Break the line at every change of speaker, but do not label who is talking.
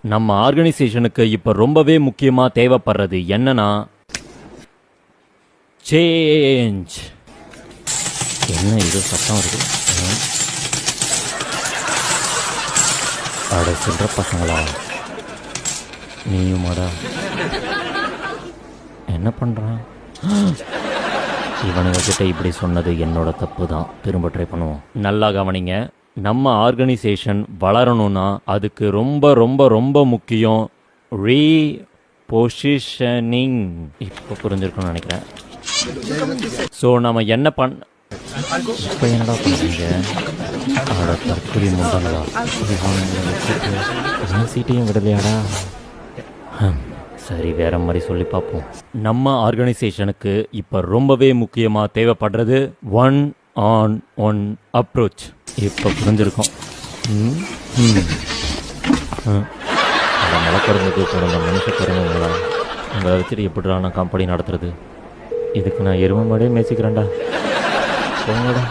நம்ம ஆர்கனைசேஷனுக்கு இப்போ ரொம்பவே முக்கியமாக தேவைப்படுறது என்னன்னா சேஞ்ச். என்ன இது சத்தம் இருக்கு? அட சொல்கிற பசங்களா, நீயுமாடா? என்ன பண்ணுறான் இவனுங்கிட்ட? இப்படி சொன்னது என்னோட தப்பு தான். திரும்ப ட்ரை பண்ணுவோம். நல்லா கவனிங்க. நம்ம ஆர்கனைசேஷன் வளரணும்னா அதுக்கு ரொம்ப ரொம்ப ரொம்ப முக்கியம் ரீபொசிஷனிங். இப்போ புரிஞ்சிருக்குன்னு நினைக்கிறேன். ஸோ நம்ம என்ன இப்போ என்னடா பண்ணுறீங்க? அவட தற்கொலை முண்டாங்களா? சீட்டையும் விடலையாடா? சரி, வேற மாதிரி சொல்லி பார்ப்போம். நம்ம ஆர்கனைசேஷனுக்கு இப்போ ரொம்பவே முக்கியமாக தேவைப்படுறது 1-on-1 அப்ரோச். இப்போ புரிஞ்சிருக்கோம். அந்த மலைக்கருங்குக்கு பிறந்த மனுஷக்கருங்களா, உங்களை வச்சுட்டு எப்படிடா நான் கம்பெனி நடத்துறது? இதுக்கு நான் எருமை மாடே மேய்ச்சிக்கிறேன்டா. போங்கடா.